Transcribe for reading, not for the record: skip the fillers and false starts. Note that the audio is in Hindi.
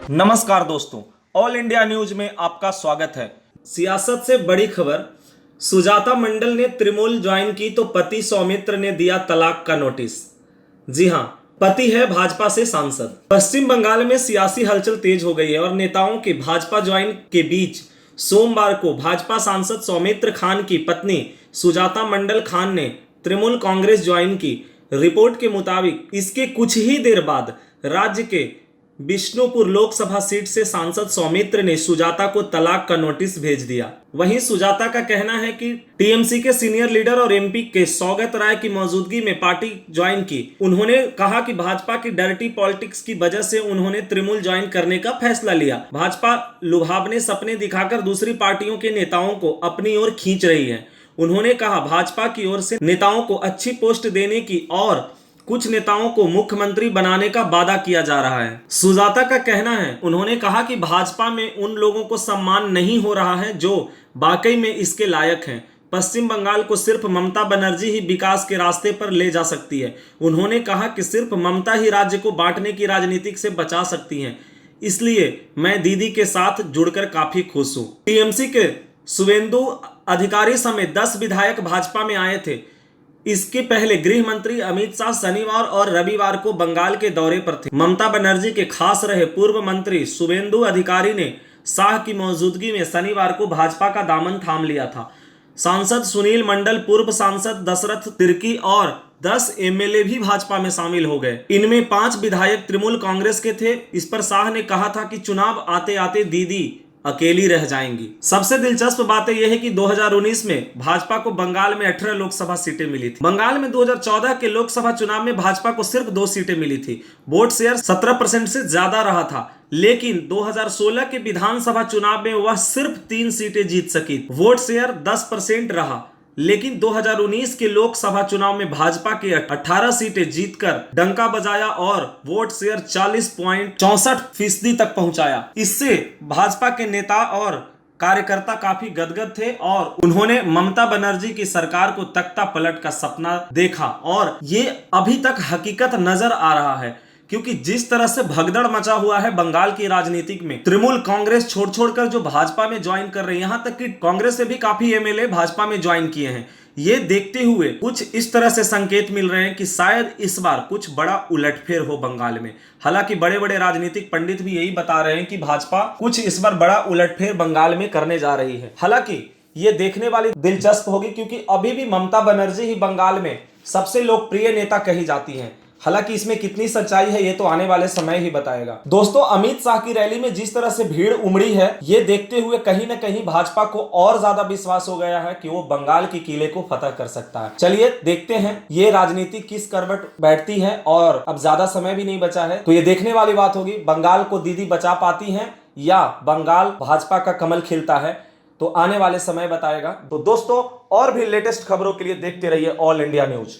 नमस्कार दोस्तों, ऑल इंडिया न्यूज में आपका स्वागत है। सियासत से बड़ी खबर, सुजाता मंडल ने तृणमूल ज्वाइन की तो पति सौमित्र ने दिया तलाक का नोटिस। जी हां, पति है भाजपा से सांसद। पश्चिम बंगाल में सियासी हलचल तेज हो गई है और नेताओं के भाजपा ज्वाइन के बीच सोमवार को भाजपा सांसद सौमित्र खान की पत्नी सुजाता मंडल खान ने तृणमूल कांग्रेस ज्वाइन की। रिपोर्ट के मुताबिक इसके कुछ ही देर बाद राज्य के बिष्णुपुर लोकसभा सीट से सांसद सौमित्र ने सुजाता को तलाक का नोटिस भेज दिया। वहीं सुजाता का कहना है कि टीएमसी के सीनियर लीडर और एमपी के सौगत राय की मौजूदगी में पार्टी ज्वाइन की। उन्होंने कहा कि भाजपा की डर्टी पॉलिटिक्स की वजह से उन्होंने तृणमूल ज्वाइन करने का फैसला लिया। भाजपा लुभावने सपने दिखाकर दूसरी पार्टियों के नेताओं को अपनी ओर खींच रही है। उन्होंने कहा भाजपा की ओर से नेताओं को अच्छी पोस्ट देने की और कुछ नेताओं को मुख्यमंत्री बनाने का वादा किया जा रहा है। सुजाता का कहना है, उन्होंने कहा कि भाजपा में उन लोगों को सम्मान नहीं हो रहा है जो वाकई में इसके लायक हैं। पश्चिम बंगाल को सिर्फ ममता बनर्जी ही विकास के रास्ते पर ले जा सकती है। उन्होंने कहा कि सिर्फ ममता ही राज्य को बांटने की राजनीति से बचा सकती हैं। इसलिए मैं दीदी के साथ जुड़कर काफी खुश हूं। टीएमसी के शुवेंदु अधिकारी समेत 10 विधायक भाजपा में आए थे। इसके पहले गृह मंत्री अमित शाह शनिवार और रविवार को बंगाल के दौरे पर थे। ममता बनर्जी के खास रहे पूर्व मंत्री शुवेंदु अधिकारी ने शाह की मौजूदगी में शनिवार को भाजपा का दामन थाम लिया था। सांसद सुनील मंडल, पूर्व सांसद दशरथ तिर्की और 10 एमएलए भी भाजपा में शामिल हो गए। इनमें 5 विधायक तृणमूल कांग्रेस के थे। इस पर शाह ने कहा था कि चुनाव आते आते दीदी अकेली रह जाएंगी। सबसे दिलचस्प बात यह है कि 2019 में भाजपा को बंगाल में 18 लोकसभा सीटें मिली थी। बंगाल में 2014 के लोकसभा चुनाव में भाजपा को सिर्फ 2 सीटें मिली थी। वोट शेयर 17% से ज्यादा रहा था, लेकिन 2016 के विधानसभा चुनाव में वह सिर्फ 3 सीटें जीत सकी। वोट शेयर 10% रहा, लेकिन 2019 के लोकसभा चुनाव में भाजपा के 18 सीटें जीतकर डंका बजाया और वोट शेयर 40.64% तक पहुंचाया। इससे भाजपा के नेता और कार्यकर्ता काफी गदगद थे और उन्होंने ममता बनर्जी की सरकार को तख्ता पलट का सपना देखा और ये अभी तक हकीकत नजर आ रहा है, क्योंकि जिस तरह से भगदड़ मचा हुआ है बंगाल की राजनीति में, तृणमूल कांग्रेस छोड़ जो भाजपा में ज्वाइन कर रही है, यहां तक कि कांग्रेस से भी काफी एमएलए भाजपा में ज्वाइन किए हैं। ये देखते हुए कुछ इस तरह से संकेत मिल रहे हैं कि शायद इस बार कुछ बड़ा उलटफेर हो बंगाल में। हालांकि बड़े बड़े राजनीतिक पंडित भी यही बता रहे हैं कि भाजपा कुछ इस बार बड़ा उलटफेर बंगाल में करने जा रही है। हालांकि ये देखने वाली दिलचस्प होगी, क्योंकि अभी भी ममता बनर्जी ही बंगाल में सबसे लोकप्रिय नेता कही जाती हैं। हालांकि इसमें कितनी सच्चाई है ये तो आने वाले समय ही बताएगा। दोस्तों, अमित शाह की रैली में जिस तरह से भीड़ उमड़ी है, ये देखते हुए कहीं ना कहीं भाजपा को और ज्यादा विश्वास हो गया है कि वो बंगाल के किले को फतह कर सकता है। चलिए देखते हैं ये राजनीति किस करवट बैठती है, और अब ज्यादा समय भी नहीं बचा है, तो ये देखने वाली बात होगी बंगाल को दीदी बचा पाती है या बंगाल भाजपा का कमल खिलता है, तो आने वाले समय बताएगा। तो दोस्तों, और भी लेटेस्ट खबरों के लिए देखते रहिए ऑल इंडिया न्यूज।